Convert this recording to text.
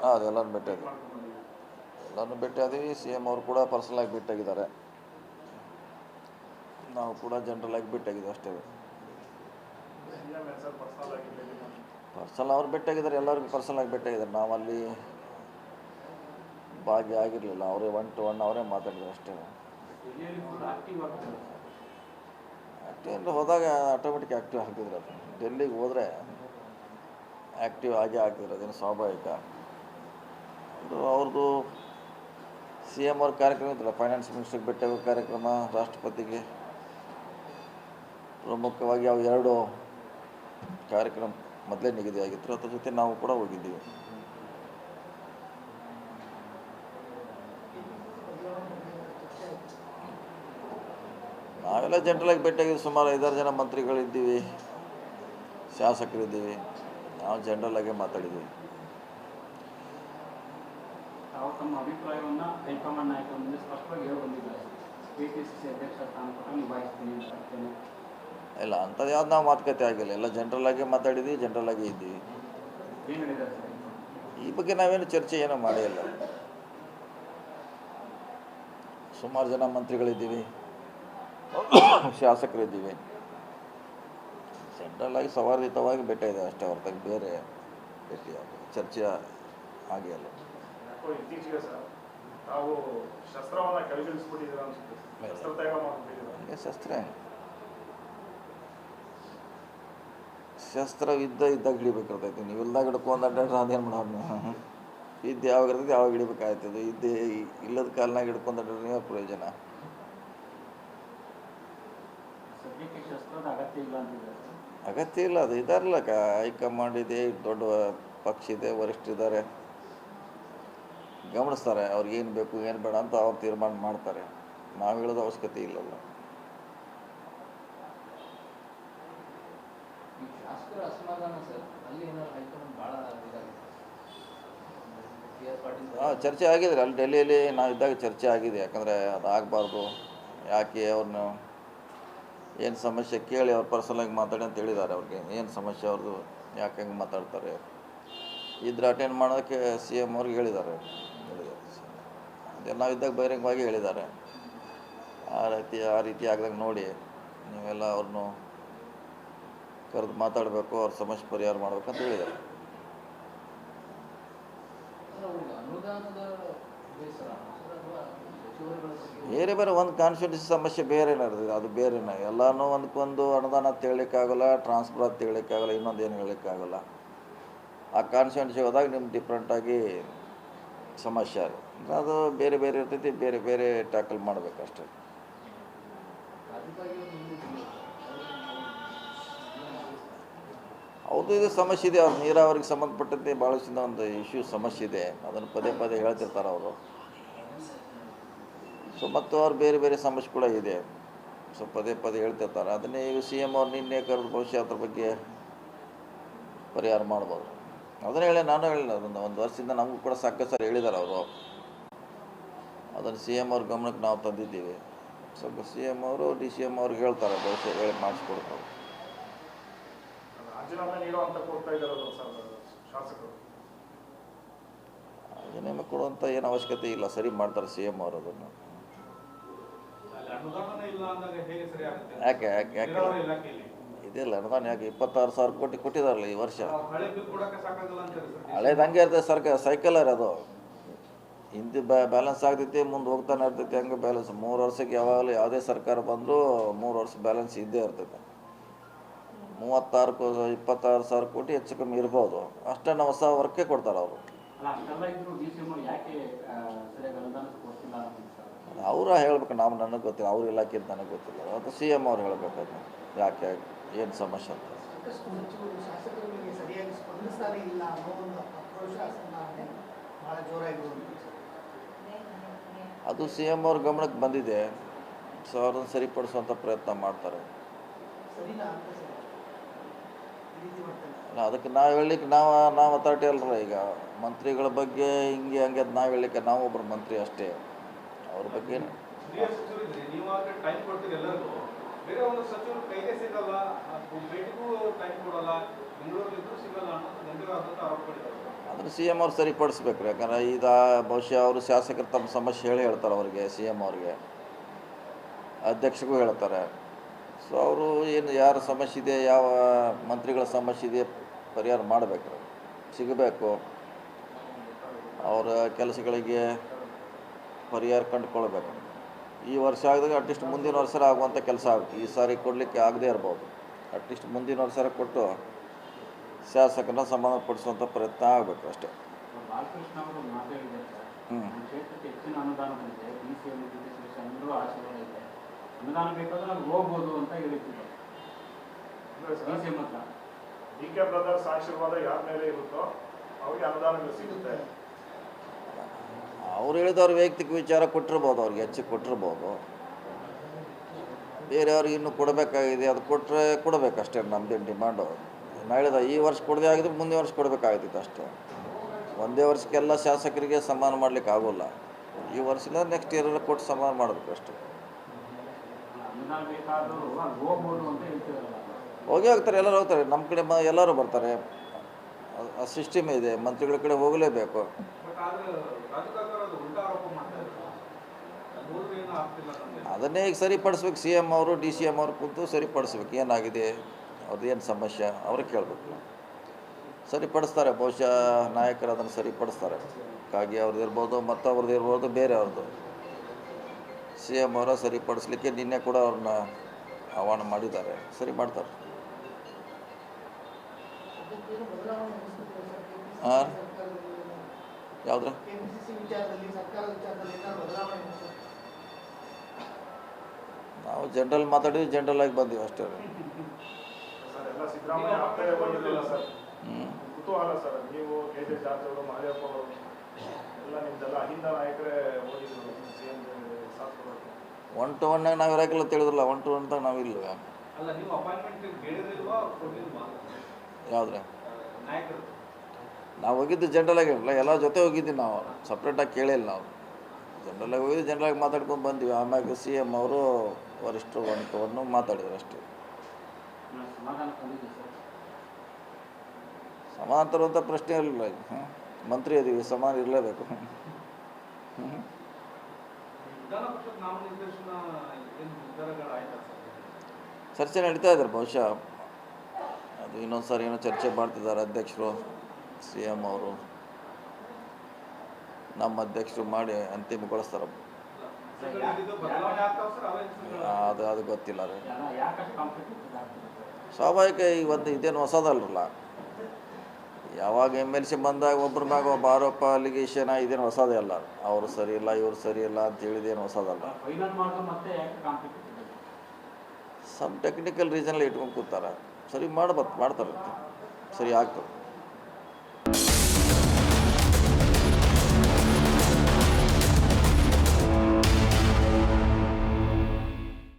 ಹಾಂ ಅದೆಲ್ಲರೂ ಭೇಟಿಯಾಗಿ ಎಲ್ಲರೂ ಭೇಟಿಯಾದೀವಿ. ಸಿ ಎಮ್ ಅವರು ಕೂಡ ಪರ್ಸನಲಾಗಿ ಭೇಟಿಯಾಗಿದ್ದಾರೆ, ನಾವು ಕೂಡ ಜನರಲಾಗಿ ಭೇಟಿಯಾಗಿದ್ದೀವಿ ಅಷ್ಟೇ. ಪರ್ಸನಲ್ ಅವ್ರು ಭೇಟಿಯಾಗಿದ್ದಾರೆ, ಎಲ್ಲರಿಗೂ ಪರ್ಸನಲಾಗಿ ಭೇಟಿಯಾಗಿದ್ದಾರೆ. ನಾವು ಅಲ್ಲಿ ಭಾಗಿಯಾಗಿರಲಿಲ್ಲ, ಅವರೇ 1 to 1 ಅವರೇ ಮಾತಾಡಿದ್ರು ಅಷ್ಟೇ. ಆ್ಯಕ್ಟಿವ್ ಅಂದರೆ ಹೋದಾಗ ಆಟೋಮೆಟಿಕ್ ಆ್ಯಕ್ಟಿವ್ ಆಗ್ತಿದ್ರು. ಅದು ಡೆಲ್ಲಿಗೆ ಹೋದರೆ ಆ್ಯಕ್ಟಿವ್ ಆಗೇ ಆಗ್ತಿದ್ರು, ಅದೇನು ಸ್ವಾಭಾವಿಕ. ಅದು ಅವ್ರದ್ದು ಸಿ ಎಮ್ ಅವ್ರ ಕಾರ್ಯಕ್ರಮ ಇತ್ತಲ್ಲ, ಫೈನಾನ್ಸ್ ಮಿನಿಸ್ಟ್ರಿಗೆ ಭೇಟಿಯಾಗೋ ಕಾರ್ಯಕ್ರಮ, ರಾಷ್ಟ್ರಪತಿಗೆ ಪ್ರಮುಖವಾಗಿ ಅವು 2 ಕಾರ್ಯಕ್ರಮ ಮೊದಲೇ ನಿಗದಿಯಾಗಿತ್ತು. ಅದ್ರ ಜೊತೆ ನಾವು ಕೂಡ ಹೋಗಿದ್ದೀವಿ. ನಾವೆಲ್ಲ ಜನರಲಾಗಿ ಭೇಟಿಯಾಗಿದ್ದು ಸುಮಾರು 5-6 ಜನ ಮಂತ್ರಿಗಳಿದ್ದೀವಿ, ಶಾಸಕರಿದ್ದೀವಿ. ನಾವು ಜನರಲಾಗೆ ಮಾತಾಡಿದ್ದೀವಿ. ತಾವು ತಮ್ಮ ಅಭಿಪ್ರಾಯವನ್ನು ಹೈಕಮಾಂಡ್ ನಾಯಕರ ಮುಂದೆ ಸ್ಪಷ್ಟವಾಗಿ ಹೇಳಿ ಬಂದಿದ್ದಾರೆ. ಕೆಪಿಸಿಸಿ ಅಧ್ಯಕ್ಷ ಸ್ಥಾನ ಕೊಟ್ಟು ನಿಭಾಯಿಸ್ತೀನಿ ಅಂತ. ಇಲ್ಲ, ಅಂಥದ್ದು ಯಾವ್ದು ನಾವು ಮಾತುಕತೆ ಆಗಿಲ್ಲ. ಎಲ್ಲ ಜನರಲಾಗೆ ಮಾತಾಡಿದ್ದೀವಿ, ಜನರಲಾಗೆ ಇದ್ದೀವಿ. ಏನು ಹೇಳಿದ್ದಾರೆ ಸರ್? ಈ ಬಗ್ಗೆ ನಾವೇನು ಚರ್ಚೆ ಏನೂ ಮಾಡೇ ಇಲ್ಲ. ಸುಮಾರು ಜನ ಮಂತ್ರಿಗಳಿದ್ದೀವಿ, ಶಾಸಕರಿದ್ದೀವಿ. ಸೆಂಟ್ರಲಾಗಿ ಸೌಹಾರ್ದಿತವಾಗಿ ಭೇಟಿಯಾಗಿದೆ ಅಷ್ಟೇ, ಹೊರತಾಗಿ ಬೇರೆ ಭೇಟಿ ಚರ್ಚೆ ಆಗೇ ಇಲ್ಲ. ಇತ್ತೀಚೆಗೆ ಸರ್ ತಾವು ಶಸ್ತ್ರವನ್ನು ಕೆಳಗಿಳಿಸ್ಬಿಟ್ಟಿದ್ದೀರಾ ಅನ್ಸುತ್ತೆ. ಶಸ್ತ್ರ ತ್ಯಾಗ ಮಾಡ್ಬಿಟ್ಟಿದ್ದೀರಾ. ಶಸ್ತ್ರ ಇದ್ದಾಗ ಹಿಡಿಬೇಕಿರ್ತೈತಿ. ನೀವು ಇಲ್ದಾಗ ಹಿಡ್ಕೊಂಡು ಅಡ್ಡಾಡ್ರೆ ಅದೇನು ಮಾಡೋದು ನೀವು? ಇದ್ದು ಯಾವಾಗ ಇರ್ತೈತಿ ಯಾವಾಗ ಹಿಡಿಬೇಕಾಗ್ತದೆ. ಇದ್ದೇ ಇಲ್ಲದ ಕಾಲನಾಗ ಹಿಡ್ಕೊಂಡು ಅಡ್ಡಾಡ್ರೆ ನೀವೇ ಪ್ರಯೋಜನ. ಅಗತ್ಯ ಇಲ್ಲ. ಅದು ಇದಾರಲ್ಲ, ಹೈಕಮಾಂಡ್ ಇದೆ, ದೊಡ್ಡ ಪಕ್ಷ ಇದೆ, ವರಿಷ್ಠರಿದ್ದಾರೆ, ಗಮನಿಸ್ತಾರೆ ಅವ್ರಿಗೇನು ಬೇಕು ಏನು ಬೇಡ ಅಂತ ಅವ್ರು ತೀರ್ಮಾನ ಮಾಡ್ತಾರೆ. ನಾವು ಹೇಳೋದು ಅವಶ್ಯಕತೆ ಇಲ್ಲಲ್ಲ. ಚರ್ಚೆ ಆಗಿದೆ ಅಲ್ಲಿ ಡೆಲ್ಲಿಯಲ್ಲಿ ನಾವು ಇದ್ದಾಗ ಚರ್ಚೆ ಆಗಿದೆ. ಯಾಕಂದರೆ ಅದು ಆಗಬಾರ್ದು, ಯಾಕೆ ಅವ್ರನ್ನ ಏನು ಸಮಸ್ಯೆ ಕೇಳಿ ಅವ್ರು ಪರ್ಸನಲಾಗಿ ಮಾತಾಡಿ ಅಂತ ಹೇಳಿದ್ದಾರೆ. ಅವ್ರಿಗೆ ಏನು ಸಮಸ್ಯೆ ಅವ್ರದ್ದು, ಯಾಕೆ ಹಂಗೆ ಮಾತಾಡ್ತಾರೆ ಇದ್ರೆ ಅಟೆಂಡ್ ಮಾಡೋದಕ್ಕೆ ಸಿ ಎಮ್ ಅವ್ರಿಗೆ ಹೇಳಿದ್ದಾರೆ. ಅದೆಲ್ಲ ನಾವು ಇದ್ದಾಗ ಬಹಿರಂಗವಾಗಿ ಹೇಳಿದ್ದಾರೆ. ಆ ರೀತಿ ಆಗ್ದಾಗ ನೋಡಿ ನೀವೆಲ್ಲ ಅವ್ರನ್ನೂ ಕರೆದು ಮಾತಾಡಬೇಕು, ಅವ್ರ ಸಮಸ್ಯೆ ಪರಿಹಾರ ಮಾಡ್ಬೇಕಂತ ಹೇಳಿದ್ದಾರೆ. ಬೇರೆ ಬೇರೆ ಒಂದು ಕಾನ್ಸ್ಟಿಟ್ಯೂನ್ಸಿ ಸಮಸ್ಯೆ ಬೇರೆ ನಡೆದಿದೆ, ಅದು ಬೇರೆನೇ. ಎಲ್ಲನೂ ಒಂದಕ್ಕೊಂದು ಅನುದಾನ ಅಂತ ಹೇಳಲಿಕ್ಕಾಗಲ್ಲ, ಟ್ರಾನ್ಸ್ಫರ್ ಅಂತ ಹೇಳಲಿಕ್ಕಾಗಲ್ಲ, ಇನ್ನೊಂದು ಏನು ಹೇಳಲಿಕ್ಕಾಗಲ್ಲ. ಆ ಕಾನ್ಸ್ಟಿಟ್ಯೂನ್ಸಿ ಹೋದಾಗ ನಿಮ್ಗೆ ಡಿಫ್ರೆಂಟಾಗಿ ಸಮಸ್ಯೆ ಅದು ಬೇರೆ ಬೇರೆ ಇರ್ತೈತಿ, ಬೇರೆ ಬೇರೆ ಟ್ಯಾಕಲ್ ಮಾಡಬೇಕಷ್ಟೆ. ಹೌದು, ಇದು ಸಮಸ್ಯೆ ಇದೆ. ಅವ್ರು ನೀರಾವರಿಗೆ ಸಂಬಂಧಪಟ್ಟಂತೆ ಭಾಳಷ್ಟಿಂದ ಒಂದು ಇಶ್ಯೂ ಸಮಸ್ಯೆ ಇದೆ, ಅದನ್ನು ಪದೇ ಪದೇ ಹೇಳ್ತಿರ್ತಾರೆ ಅವರು. ಸೊ ಮತ್ತು ಅವ್ರು ಬೇರೆ ಬೇರೆ ಸಮಸ್ಯೆ ಕೂಡ ಇದೆ, ಸೊ ಪದೇ ಪದೇ ಹೇಳ್ತಿರ್ತಾರೆ. ಅದನ್ನೇ ಈಗ ಸಿ ಎಮ್ ಅವ್ರು ನಿನ್ನೆ ಕರೆದು ಬಹುಶಃ ಅದ್ರ ಬಗ್ಗೆ ಪರಿಹಾರ ಮಾಡ್ಬೋದು. ಅದನ್ನು ಹೇಳಿ ನಾನು ಹೇಳಿಲ್ಲ, ಅದನ್ನು 1 ವರ್ಷದಿಂದ ನಮಗೂ ಕೂಡ ಸಾಕಷ್ಟು ಸಾರಿ ಹೇಳಿದ್ದಾರೆ ಅವರು. ಅದನ್ನು ಸಿ ಎಮ್ ಅವ್ರ ಗಮನಕ್ಕೆ ನಾವು ತಂದಿದ್ದೀವಿ. ಸ್ವಲ್ಪ ಸಿ ಎಮ್ ಅವರು ಡಿ ಸಿ ಎಮ್ ಅವ್ರಿಗೆ ಹೇಳ್ತಾರೆ, ಬಹುಶಃ ಹೇಳಿ ಮಾಡಿಸ್ಕೊಡ್ತಾರೆ. ರಾಜೀನಾಮೆ ಕೊಡುವಂಥ ಏನು ಅವಶ್ಯಕತೆ ಇಲ್ಲ, ಸರಿ ಮಾಡ್ತಾರೆ ಸಿ ಎಮ್ ಅವರು ಅದನ್ನು. ಯಾಕೆ ಯಾಕೆ ಯಾಕೆ ಇದಿಲ್ಲ ಅನುದಾನ? ಯಾಕೆ 26,000 ಕೋಟಿ ಕೊಟ್ಟಿದ್ದಾರಲ್ಲ ಈ ವರ್ಷ. ಹಳೇದು ಹಂಗೆ ಇರ್ತದೆ ಸರ್ಕಾರ, ಸೈಕಲರ್ ಅದು. ಹಿಂದೆ ಬ್ಯಾಲೆನ್ಸ್ ಆಗ್ತೈತಿ, ಮುಂದೆ ಹೋಗ್ತಾನೆ ಇರ್ತೈತಿ. ಹಂಗೆ ಬ್ಯಾಲೆನ್ಸ್ 3 ವರ್ಷಕ್ಕೆ ಯಾವಾಗಲೂ ಯಾವುದೇ ಸರ್ಕಾರ ಬಂದರೂ 3 ವರ್ಷ ಬ್ಯಾಲೆನ್ಸ್ ಇದ್ದೇ ಇರ್ತೈತೆ. 26,000 ಕೋಟಿ ಹೆಚ್ಚು ಕಮ್ಮಿ ಇರ್ಬೋದು, ಅಷ್ಟನ್ನು ಹೊಸ ವರ್ಕೇ ಕೊಡ್ತಾರೆ ಅವರು. ಅವರ ಹೇಳ್ಬೇಕು, ನಾವು ನನಗೆ ಗೊತ್ತಿಲ್ಲ, ಅವ್ರ ಇಲಾಖೆ ನನಗೆ ಗೊತ್ತಿಲ್ಲ. ಅದು ಸಿ ಎಮ್ ಅವ್ರು ಹೇಳಬೇಕು ಯಾಕೆ ಏನು ಸಮಸ್ಯೆ ಅಂತ. ಅದು ಸಿ ಎಮ್ ಅವ್ರ ಗಮನಕ್ಕೆ ಬಂದಿದೆ, ಸೊ ಅವ್ರನ್ನ ಸರಿಪಡಿಸುವಂಥ ಪ್ರಯತ್ನ ಮಾಡ್ತಾರೆ. ಅದಕ್ಕೆ ನಾವು ಹೇಳಲಿಕ್ಕೆ ನಾವು ಅಥಾರಿಟಿ ಅಲ್ರ. ಈಗ ಮಂತ್ರಿಗಳ ಬಗ್ಗೆ ಹಿಂಗೆ ಹಂಗೆ ಅದು ನಾವು ಹೇಳಲಿಕ್ಕೆ ನಾವು ಒಬ್ಬರು ಮಂತ್ರಿ ಅಷ್ಟೇ. ಅವ್ರ ಬಗ್ಗೆ ಅದನ್ನು ಸಿ ಎಮ್ ಅವ್ರು ಸರಿಪಡಿಸ್ಬೇಕು. ಯಾಕಂದರೆ ಬಹುಶಃ ಅವರು ಶಾಸಕರು ತಮ್ಮ ಸಮಸ್ಯೆ ಹೇಳ್ತಾರೆ ಅವ್ರಿಗೆ, ಸಿ ಎಮ್ ಅವ್ರಿಗೆ, ಅಧ್ಯಕ್ಷರಿಗೂ ಹೇಳ್ತಾರೆ. ಸೊ ಅವರು ಏನು ಯಾರ ಸಮಸ್ಯೆ ಇದೆ, ಯಾವ ಮಂತ್ರಿಗಳ ಸಮಸ್ಯೆ ಇದೆ ಪರಿಹಾರ ಮಾಡಬೇಕು, ಸಿಗಬೇಕು. ಅವರ ಕೆಲಸಗಳಿಗೆ ಪರಿಹಾರ ಕಂಡುಕೊಳ್ಬೇಕು. ಈ ವರ್ಷ ಆಗಿದಾಗ ಅಟ್ಲೀಸ್ಟ್ ಮುಂದಿನ ವರ್ಷ ಆಗುವಂಥ ಕೆಲಸ ಆಗುತ್ತೆ. ಈ ಸಾರಿ ಕೊಡಲಿಕ್ಕೆ ಆಗದೇ ಇರ್ಬೋದು, ಅಟ್ಲೀಸ್ಟ್ ಮುಂದಿನ ವರ್ಷ ಕೊಟ್ಟು ಶಾಸಕರನ್ನ ಸಮಾಧಾನಪಡಿಸುವಂಥ ಪ್ರಯತ್ನ ಆಗಬೇಕು ಅಷ್ಟೇ. ಬಾಲಕೃಷ್ಣ ಅವರು ಮಾತಾಡಿದ್ದಾರೆ ಸರ್, ನಮ್ಮ ಕ್ಷೇತ್ರಕ್ಕೆ ಹೆಚ್ಚಿನ ಅನುದಾನ ಬಂದಿದೆ, BCM ಎಲ್ಲರೂ ಆಶೀರ್ವಾದ ಇದೆ, ಅನುದಾನ ಬೇಕಾದ್ರೆ ನಾವು ಹೋಗ್ಬೋದು ಅಂತ ಹೇಳ್ತಿದ್ದಾರೆ BCM ಹತ್ರ. DK ಬ್ರದರ್ಸ್ ಆಶೀರ್ವಾದ ಯಾರ ಮೇಲೆ ಇರುತ್ತೋ ಅವ್ರಿಗೆ ಅನುದಾನಗಳು ಸಿಗುತ್ತೆ. ಅವ್ರು ಹೇಳಿದವ್ರು ವೈಯಕ್ತಿಕ ವಿಚಾರ ಕೊಟ್ಟಿರ್ಬೋದು, ಅವ್ರಿಗೆ ಹೆಚ್ಚು ಕೊಟ್ಟಿರ್ಬೋದು. ಬೇರೆಯವ್ರಿಗೆ ಇನ್ನೂ ಕೊಡಬೇಕಾಗಿದೆ, ಅದು ಕೊಟ್ಟರೆ ಕೊಡಬೇಕಷ್ಟೇ. ನಮ್ಮದೇನು ಡಿಮಾಂಡು ಹೇಳಿದ ಈ ವರ್ಷ ಕೊಡದೇ ಆಗಿದ್ರೆ ಮುಂದಿನ ವರ್ಷ ಕೊಡಬೇಕಾಗ್ತಿತ್ತು ಅಷ್ಟೇ. ಒಂದೇ ವರ್ಷಕ್ಕೆಲ್ಲ ಶಾಸಕರಿಗೆ ಸಮಾನ ಮಾಡಲಿಕ್ಕೆ ಆಗೋಲ್ಲ. ಈ ವರ್ಷದಿಂದ ನೆಕ್ಸ್ಟ್ ಇಯರ್ ಕೊಟ್ಟು ಸಮಾನ ಮಾಡಬೇಕು ಅಷ್ಟೇ. ಅನುದಾನ ಬೇಕಾದರೂ ಅಲ್ಲಿ ಹೋಗ್ಬೋದು ಅಂತ ಹೇಳ್ತಿದಾರಲ್ಲ. ಹೋಗ್ತಾರೆ, ಎಲ್ಲರೂ ಹೋಗ್ತಾರೆ. ನಮ್ಮ ಕಡೆ ಎಲ್ಲರೂ ಬರ್ತಾರೆ. ಆ ಸಿಸ್ಟಮ್ ಇದೆ, ಮಂತ್ರಿಗಳ ಕಡೆ ಹೋಗಲೇಬೇಕು. ಅದನ್ನೇ ಈಗ ಸರಿಪಡಿಸ್ಬೇಕು. CM ಅವರು DCM ಅವರು ಕೂತು ಸರಿಪಡಿಸ್ಬೇಕು. ಏನಾಗಿದೆ, ಅವ್ರದ್ದು ಏನು ಸಮಸ್ಯೆ ಅವ್ರಿಗೆ ಕೇಳಬೇಕು. ಸರಿಪಡಿಸ್ತಾರೆ, ಬಹುಶಃ ನಾಯಕರು ಅದನ್ನು ಸರಿಪಡಿಸ್ತಾರೆ. ಕಾಗಿ ಅವ್ರದ್ದು ಇರ್ಬೋದು, ಮತ್ತವ್ರದ್ದು ಇರ್ಬೋದು, ಬೇರೆ ಅವ್ರದ್ದು. CM ಅವರ ಸರಿಪಡಿಸ್ಲಿಕ್ಕೆ ನಿನ್ನೆ ಕೂಡ ಅವ್ರನ್ನ ಆಹ್ವಾನ ಮಾಡಿದ್ದಾರೆ, ಸರಿ ಮಾಡ್ತಾರೆ. ಹಾಂ, ಯಾವುದ್ರ ನಾವು ಜನರಲ್ ಮಾತಾಡಿದ್ವಿ, ಜನರಲ್ ಆಗಿ ಬಂದೀವಿ ಅಷ್ಟೇ. ಸರ್ ಎಲ್ಲ ಸಿದ್ದರಾಮಯ್ಯ ಆಗ್ತಾರೆ ಬಂದಿರಲಿಲ್ಲ ಸರ್. ಕುತೂಹಲ ಸರ್, ನೀವು KJ ಜಾರ್ಜ್ ಅವರು, ಮಹದೇವಪ್ಪ ಅವರು ಎಲ್ಲ ನಿಮ್ದೆಲ್ಲ ಅಹಿಂದ ನಾಯಕರೇ ಹೋಗಿದ್ರು CM ಶಾಸಕರು. 1 to 1 ನಾವು ಇರೋಕ್ಕೆಲ್ಲ ತಿಳಿದ್ರಲ್ಲ. 1 to 1 ನಾವಿಲ್ಲ. ಅಲ್ಲ, ನೀವು ಅಪಾಯಿಂಟ್ಮೆಂಟ್ ಕೇಳಿದ್ರಿಲ್ವಾ ಕೊಟ್ಟಿಲ್ವಾ ಯಾವುದ್ರೆ ನಾಯಕರು? ನಾವು ಹೋಗಿದ್ದು ಜನರಲಾಗಿ ಇಲ್ಲ, ಎಲ್ಲ ಜೊತೆ ಹೋಗಿದ್ದೀವಿ. ನಾವು ಸಪ್ರೇಟಾಗಿ ಕೇಳಿಲ್ಲ. ನಾವು ಜನರಲಾಗಿ ಹೋಗಿದ್ದು, ಜನರಲಾಗಿ ಮಾತಾಡ್ಕೊಂಡು ಬಂದ್ವಿ. ಆಮ್ಯಾಗ CM ಅವರು ವರಿಷ್ಠರು 1 to 1 ಮಾತಾಡಿದ್ರು ಅಷ್ಟೇ. ಸಮಾನ ತರುವಂಥ ಪ್ರಶ್ನೆ ಇರಲಿಲ್ಲ. ಮಂತ್ರಿ ಇದೀವಿ, ಸಮಾನ ಇರಲೇಬೇಕು. ಚರ್ಚೆ ನಡೀತಾ ಇದ್ದಾರೆ. ಬಹುಶಃ ಅದು ಇನ್ನೊಂದು ಸಾರಿ ಏನೋ ಚರ್ಚೆ ಮಾಡ್ತಿದ್ದಾರೆ ಅಧ್ಯಕ್ಷರು, CM ಅವರು, ನಮ್ಮ ಅಧ್ಯಕ್ಷರು ಮಾಡಿ ಅಂತಿಮಗೊಳಿಸ್ತಾರೆ. ಅದು ಗೊತ್ತಿಲ್ಲ ರೀ. ಸ್ವಾಭಾವಿಕ. ಇದೇನು ಹೊಸದಲ್ರಲ್ಲ. ಯಾವಾಗ MLC ಬಂದಾಗ ಒಬ್ಬರ ಮ್ಯಾಗ ಒಬ್ಬ ಆರೋಪ, ಅಲಿಗೇಷನ್, ಇದೇನು ಹೊಸದೇ ಅಲ್ಲ. ಅವರು ಸರಿ ಇಲ್ಲ, ಇವ್ರು ಸರಿ ಇಲ್ಲ ಅಂತ ಹೇಳಿದೇನು ಹೊಸದಲ್ಲ. ಸಮ್ ಟೆಕ್ನಿಕಲ್ ರೀಸನಲ್ಲಿ ಇಟ್ಕೊಂಡು ಕೂತಾರೆ. ಸರಿ ಮಾಡ್ತಾರೆ, ಸರಿ ಆಗ್ತದೆ.